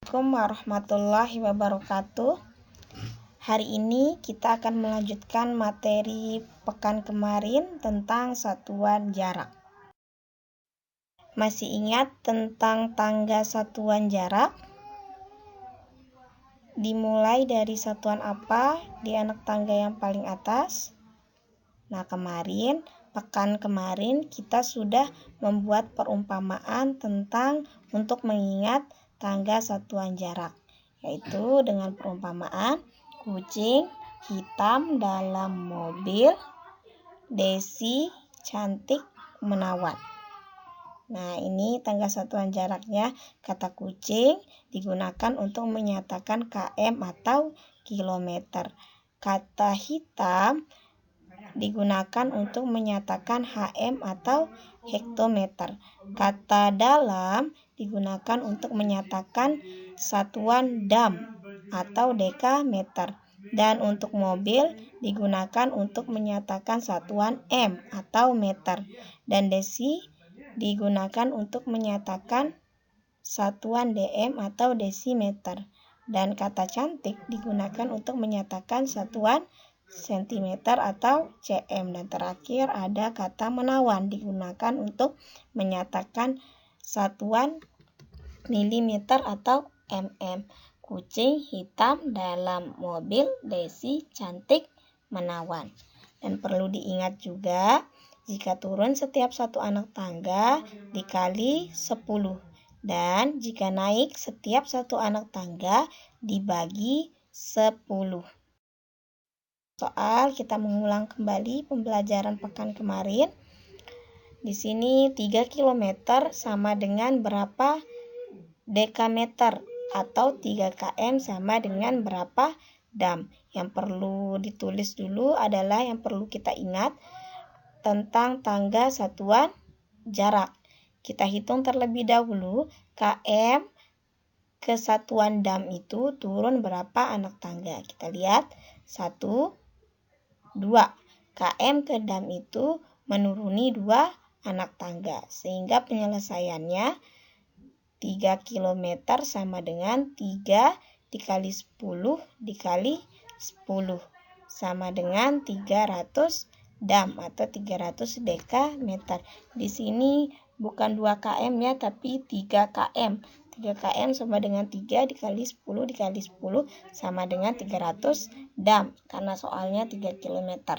Assalamualaikum warahmatullahi wabarakatuh. Hari ini kita akan melanjutkan materi pekan kemarin tentang satuan jarak. Masih ingat tentang tangga satuan jarak? Dimulai dari satuan apa di anak tangga yang paling atas? Nah, pekan kemarin kita sudah membuat perumpamaan tentang untuk mengingat tangga satuan jarak, yaitu dengan perumpamaan kucing hitam dalam mobil, Desi cantik menawan. Nah, ini tangga satuan jaraknya. Kata kucing digunakan untuk menyatakan km atau kilometer. Kata hitam digunakan untuk menyatakan HM atau hektometer. Kata dalam digunakan untuk menyatakan satuan dam atau dekameter. Dan untuk mobil digunakan untuk menyatakan satuan M atau meter. Dan desi digunakan untuk menyatakan satuan DM atau desimeter. Dan kata cantik digunakan untuk menyatakan satuan sentimeter atau cm. Dan terakhir ada kata menawan digunakan untuk menyatakan satuan milimeter atau mm. Kucing hitam dalam mobil, Desi cantik menawan. Dan perlu diingat juga, jika turun setiap satu anak tangga dikali 10. Dan jika naik setiap satu anak tangga dibagi 10. Soal kita mengulang kembali pembelajaran pekan kemarin. Di sini 3 km sama dengan berapa dekameter atau 3 km sama dengan berapa dam. Yang perlu ditulis dulu adalah yang perlu kita ingat tentang tangga satuan jarak. Kita hitung terlebih dahulu km ke satuan dam itu turun berapa anak tangga. Kita lihat 1, 2. km ke dam itu menuruni 2 anak tangga. Sehingga penyelesaiannya 3 km sama dengan 3 dikali 10 dikali 10. Sama dengan 300 dam atau 300 dekameter. Di sini bukan 2 km ya, tapi 3 km. 3 km sama dengan 3 dikali 10 dikali 10 sama dengan 300 dam. Karena soalnya 3 km.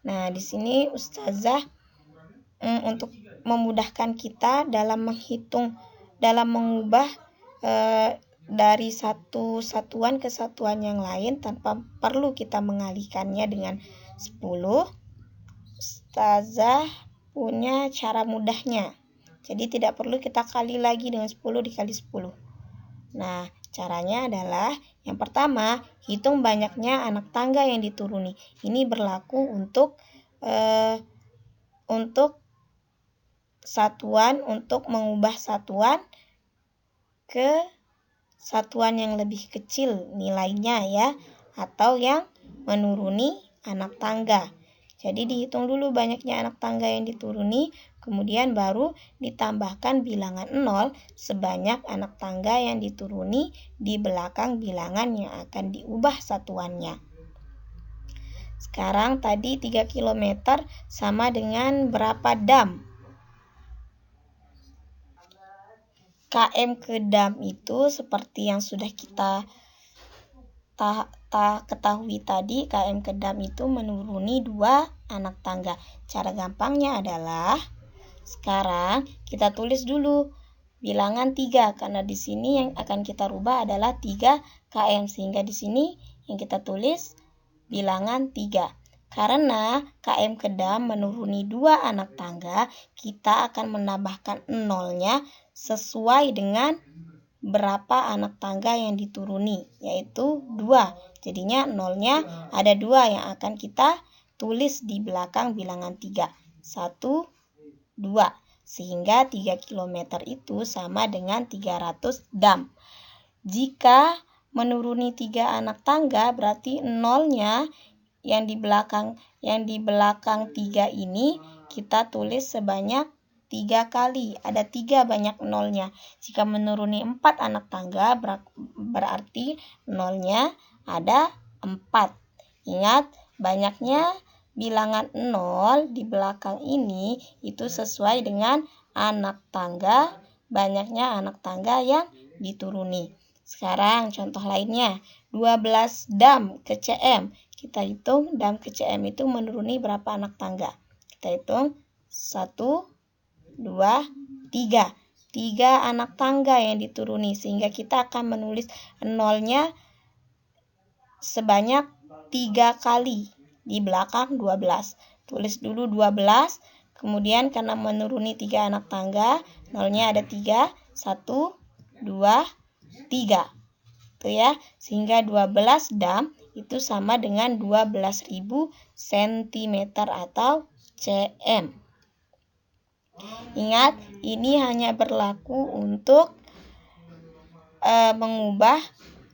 Nah, di sini Ustazah untuk memudahkan kita dalam menghitung, dalam mengubah dari satu satuan ke satuan yang lain tanpa perlu kita mengalihkannya dengan 10. Ustazah punya cara mudahnya. Jadi tidak perlu kita kali lagi dengan 10 dikali 10. Nah, caranya adalah yang pertama, hitung banyaknya anak tangga yang dituruni. Ini berlaku untuk satuan, untuk mengubah satuan ke satuan yang lebih kecil nilainya ya, atau yang menuruni anak tangga. Jadi dihitung dulu banyaknya anak tangga yang dituruni, kemudian baru ditambahkan bilangan 0 sebanyak anak tangga yang dituruni di belakang bilangan yang akan diubah satuannya. Sekarang tadi 3 km sama dengan berapa dam? KM ke dam itu seperti yang sudah kita ketahui tadi, KM ke dam itu menuruni 2 anak tangga. Cara gampangnya adalah sekarang kita tulis dulu bilangan 3 karena di sini yang akan kita rubah adalah 3 km, sehingga di sini yang kita tulis bilangan 3. Karena KM ke dam menuruni 2 anak tangga, kita akan menambahkan 0-nya sesuai dengan berapa anak tangga yang dituruni, yaitu 2. Jadinya 0-nya ada 2 yang akan kita tulis di belakang bilangan 3. 1, 2. Sehingga 3 km itu sama dengan 300 dam. Jika menuruni 3 anak tangga, berarti 0-nya yang di belakang 3 ini kita tulis sebanyak 3 kali. Ada 3 banyak nolnya. Jika menuruni 4 anak tangga, berarti nolnya ada 4. Ingat, banyaknya bilangan 0 di belakang ini itu sesuai dengan banyaknya anak tangga yang dituruni. Sekarang contoh lainnya, 12 dam ke CM. Kita hitung dam ke CM itu menuruni berapa anak tangga. Kita hitung 1, 2, 3. 3 anak tangga yang dituruni, sehingga kita akan menulis nolnya sebanyak 3 kali di belakang 12. Tulis dulu 12, kemudian karena menuruni 3 anak tangga, nolnya ada 3, 1, 2, 3. Itu ya, sehingga 12 dam itu sama dengan 12.000 cm atau cm. Ingat, ini hanya berlaku untuk mengubah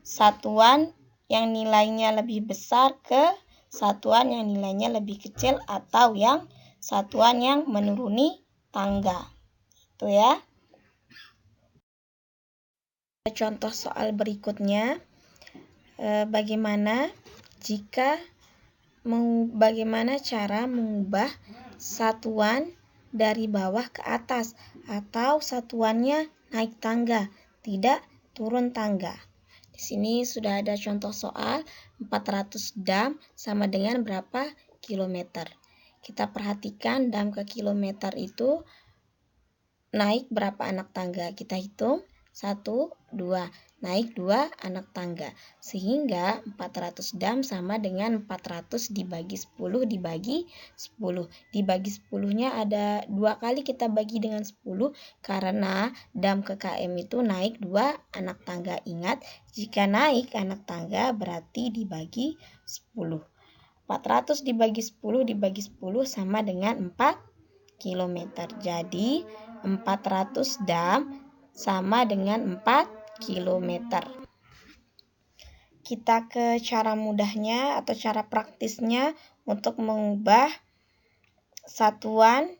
satuan yang nilainya lebih besar ke satuan yang nilainya lebih kecil atau yang satuan yang menuruni tangga. Itu ya. Contoh soal berikutnya, bagaimana cara mengubah satuan dari bawah ke atas atau satuannya naik tangga, tidak turun tangga. Di sini sudah ada contoh soal 400 dam sama dengan berapa kilometer. Kita perhatikan dam ke kilometer itu naik berapa anak tangga. Kita hitung 1, 2, naik 2 anak tangga. Sehingga 400 dam sama dengan 400 dibagi 10 dibagi 10. Dibagi 10-nya ada 2 kali kita bagi dengan 10 karena dam ke km itu naik 2 anak tangga. Ingat, jika naik anak tangga berarti dibagi 10. 400 dibagi 10 dibagi 10 sama dengan 4 km. Jadi 400 dam sama dengan 4 km. Kita ke cara mudahnya atau cara praktisnya untuk mengubah satuan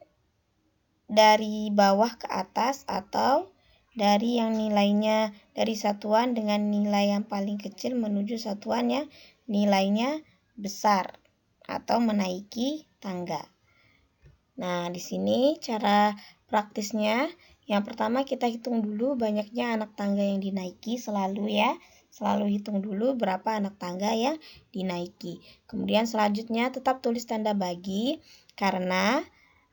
dari bawah ke atas atau dari yang nilainya dari satuan dengan nilai yang paling kecil menuju satuan yang nilainya besar atau menaiki tangga. Nah, di sini cara praktisnya, yang pertama kita hitung dulu banyaknya anak tangga yang dinaiki, selalu hitung dulu berapa anak tangga yang dinaiki. Kemudian selanjutnya tetap tulis tanda bagi karena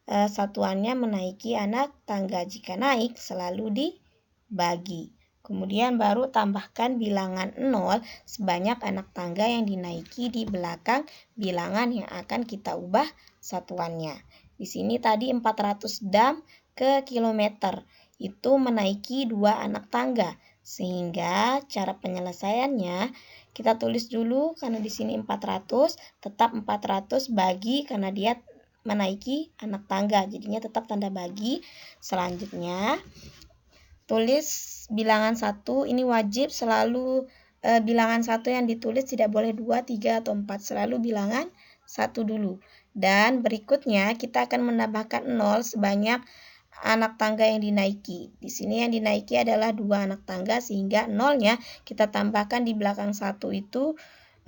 satuannya menaiki anak tangga. Jika naik selalu dibagi. Kemudian baru tambahkan bilangan 0 sebanyak anak tangga yang dinaiki di belakang bilangan yang akan kita ubah satuannya. Di sini tadi 400 dam ke kilometer. Itu menaiki 2 anak tangga. Sehingga cara penyelesaiannya kita tulis dulu karena di sini 400, tetap 400 bagi karena dia menaiki anak tangga. Jadinya tetap tanda bagi. Selanjutnya tulis bilangan 1. Ini wajib selalu bilangan 1 yang ditulis tidak boleh 2, 3, atau 4. Selalu bilangan 1 dulu. Dan berikutnya kita akan menambahkan 0 sebanyak anak tangga yang dinaiki. Di sini yang dinaiki adalah 2 anak tangga sehingga 0-nya kita tambahkan di belakang 1 itu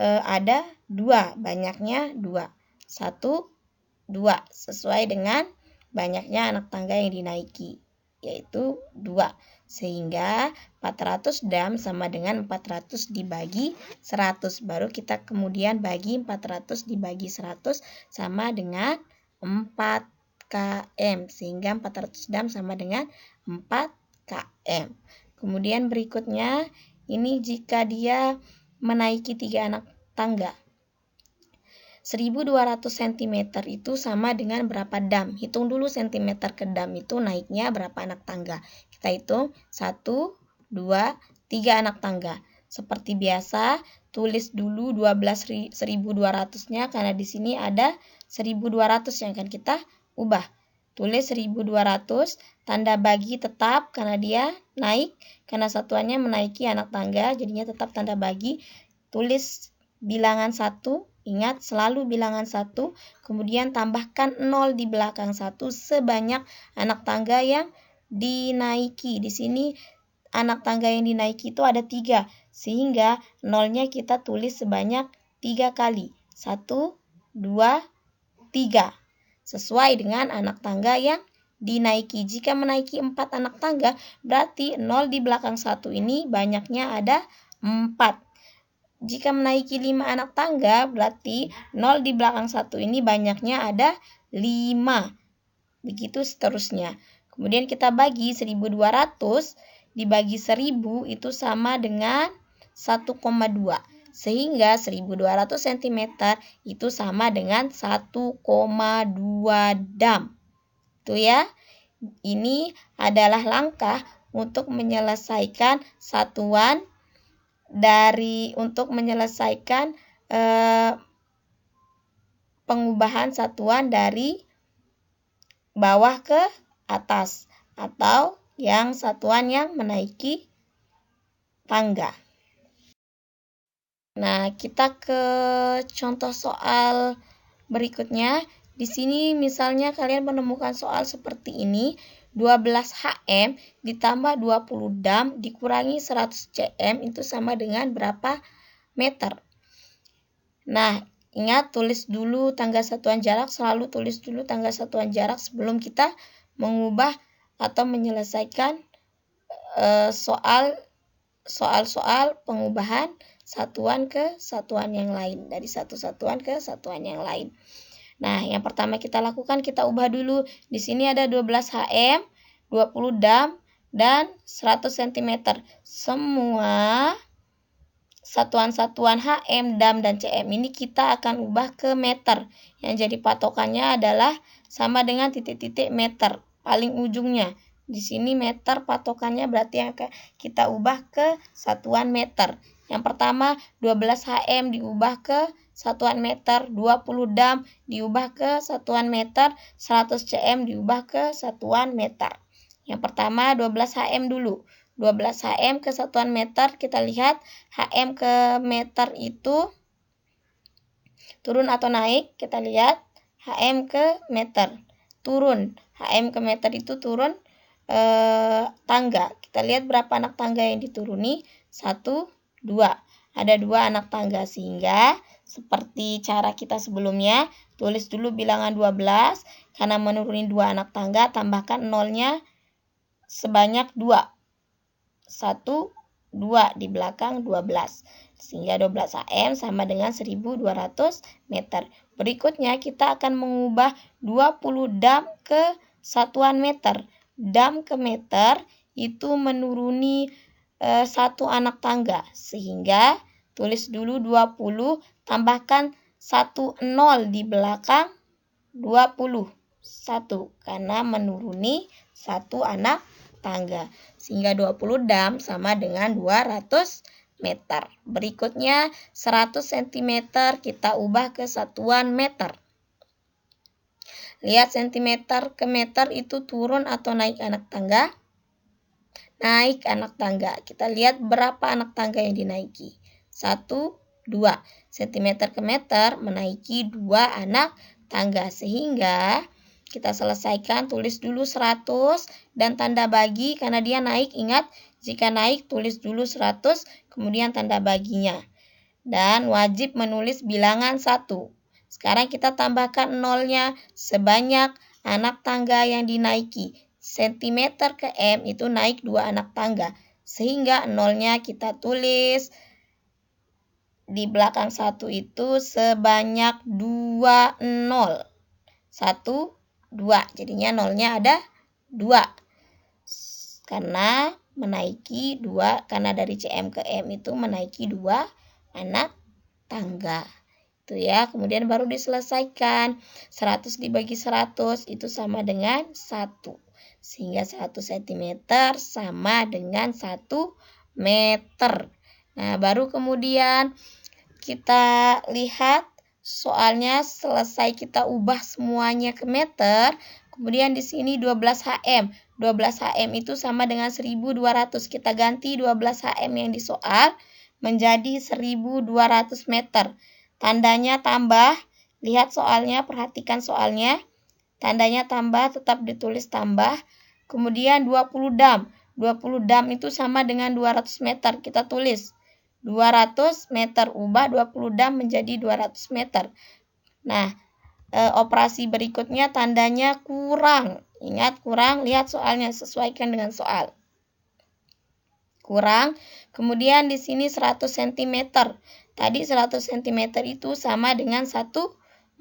ada 2, banyaknya 2. 1, 2 sesuai dengan banyaknya anak tangga yang dinaiki, yaitu 2. Sehingga 400 dam sama dengan 400 dibagi 100. Baru kita kemudian bagi 400 dibagi 100 sama dengan 4 km. Sehingga 400 dam sama dengan 4 km. Kemudian berikutnya, ini jika dia menaiki 3 anak tangga. 1200 cm itu sama dengan berapa dam? Hitung dulu cm ke dam itu naiknya berapa anak tangga. Kita hitung 1, 2, 3 anak tangga. Seperti biasa, tulis dulu 12.200-nya karena di sini ada 1.200 yang akan kita ubah. Tulis 1.200, tanda bagi tetap karena dia naik, karena satuannya menaiki anak tangga, jadinya tetap tanda bagi. Tulis bilangan 1 Ingat selalu bilangan 1, kemudian tambahkan 0 di belakang 1 sebanyak anak tangga yang dinaiki. Di sini anak tangga yang dinaiki itu ada 3, sehingga 0-nya kita tulis sebanyak 3 kali. 1, 2, 3. Sesuai dengan anak tangga yang dinaiki. Jika menaiki 4 anak tangga, berarti 0 di belakang 1 ini banyaknya ada 4. Jika menaiki 5 anak tangga, berarti 0 di belakang 1 ini banyaknya ada 5. Begitu seterusnya. Kemudian kita bagi 1200 dibagi 1000 itu sama dengan 1,2. Sehingga 1200 cm itu sama dengan 1,2 dam. Itu ya. Ini adalah langkah untuk menyelesaikan pengubahan satuan dari bawah ke atas atau yang satuan yang menaiki tangga. Nah, kita ke contoh soal berikutnya. Di sini misalnya kalian menemukan soal seperti ini. 12 HM ditambah 20 dam dikurangi 100 cm itu sama dengan berapa meter? Nah, ingat tulis dulu tangga satuan jarak, selalu tulis dulu tangga satuan jarak sebelum kita mengubah atau menyelesaikan soal-soal pengubahan satuan ke satuan yang lain, dari satu satuan ke satuan yang lain. Nah, yang pertama kita lakukan, kita ubah dulu. Di sini ada 12 HM, 20 dam, dan 100 cm. Semua satuan-satuan HM, dam, dan cm ini kita akan ubah ke meter. Yang jadi patokannya adalah sama dengan titik-titik meter, paling ujungnya. Di sini meter patokannya, berarti yang kita ubah ke satuan meter. Yang pertama 12 HM diubah ke satuan meter, 20 dam diubah ke satuan meter, 100 cm diubah ke satuan meter. Yang pertama 12 HM dulu. 12 HM ke satuan meter, kita lihat HM ke meter itu turun atau naik. Kita lihat HM ke meter turun. HM ke meter itu turun tangga. Kita lihat berapa anak tangga yang dituruni. 1, 2. Ada 2 anak tangga, sehingga seperti cara kita sebelumnya, tulis dulu bilangan 12. Karena menuruni 2 anak tangga, tambahkan 0-nya sebanyak 2. 1, 2 di belakang 12. Sehingga 12 HM sama dengan 1200 meter. Berikutnya kita akan mengubah 20 dam ke satuan meter. Dam ke meter itu menuruni 1 anak tangga. Sehingga tulis dulu 20, tambahkan 1 0 di belakang 20. 1 karena menuruni 1 anak tangga. Sehingga 20 dam sama dengan 200 meter. Berikutnya 100 cm kita ubah ke satuan meter. Lihat cm ke meter itu turun atau naik anak tangga? Naik anak tangga. Kita lihat berapa anak tangga yang dinaiki. 1, 2. Cm ke meter menaiki 2 anak tangga. Sehingga kita selesaikan, tulis dulu 100 dan tanda bagi karena dia naik. Ingat, jika naik tulis dulu 100 kemudian tanda baginya. Dan wajib menulis bilangan 1. Sekarang kita tambahkan 0-nya sebanyak anak tangga yang dinaiki. Cm ke M itu naik 2 anak tangga. Sehingga 0-nya kita tulis di belakang 1 itu sebanyak 2 0. 1, 2. Jadinya 0-nya ada 2. Karena menaiki 2, karena dari CM ke M itu menaiki 2 anak tangga. Itu ya, kemudian baru diselesaikan. 100 dibagi 100 itu sama dengan 1. Sehingga 1 cm sama dengan 1 meter. Nah, baru kemudian kita lihat soalnya selesai kita ubah semuanya ke meter. Kemudian di sini 12 HM. 12 HM itu sama dengan 1200. Kita ganti 12 HM yang di soal menjadi 1200 meter. tandanya tambah. Lihat soalnya, perhatikan soalnya. Tandanya tambah, tetap ditulis tambah. Kemudian 20 dam. 20 dam itu sama dengan 200 meter. Kita tulis 200 meter. Ubah 20 dam menjadi 200 meter. Nah, operasi berikutnya tandanya kurang. Ingat kurang, lihat soalnya, sesuaikan dengan soal. Kurang. Kemudian di sini 100 cm. Tadi 100 cm itu sama dengan 1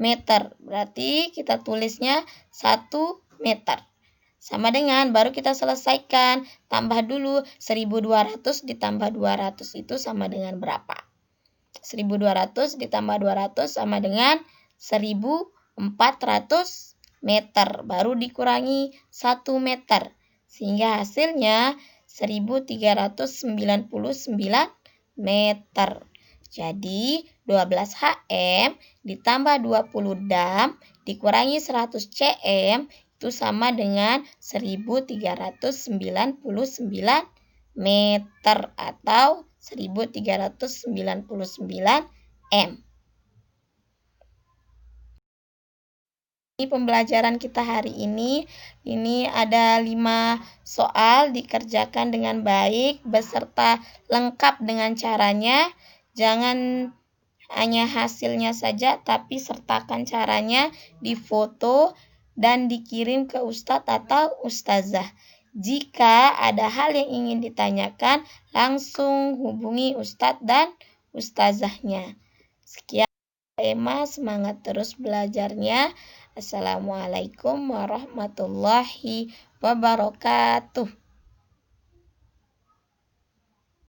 meter. Berarti kita tulisnya 1 meter. Sama dengan, baru kita selesaikan. Tambah dulu, 1200 ditambah 200 itu sama dengan berapa? 1200 ditambah 200 sama dengan 1400 meter. Baru dikurangi 1 meter. Sehingga hasilnya 1399 meter. Jadi 12 HM ditambah 20 dam dikurangi 100 cm itu sama dengan 1399 meter atau 1399 m. Ini pembelajaran kita hari ini. Ini ada 5 soal, dikerjakan dengan baik beserta lengkap dengan caranya. Jangan hanya hasilnya saja, tapi sertakan caranya di foto dan dikirim ke Ustadz atau Ustazah. Jika ada hal yang ingin ditanyakan, langsung hubungi Ustadz dan Ustazahnya. Sekian, Emma, semangat terus belajarnya. Assalamualaikum warahmatullahi wabarakatuh.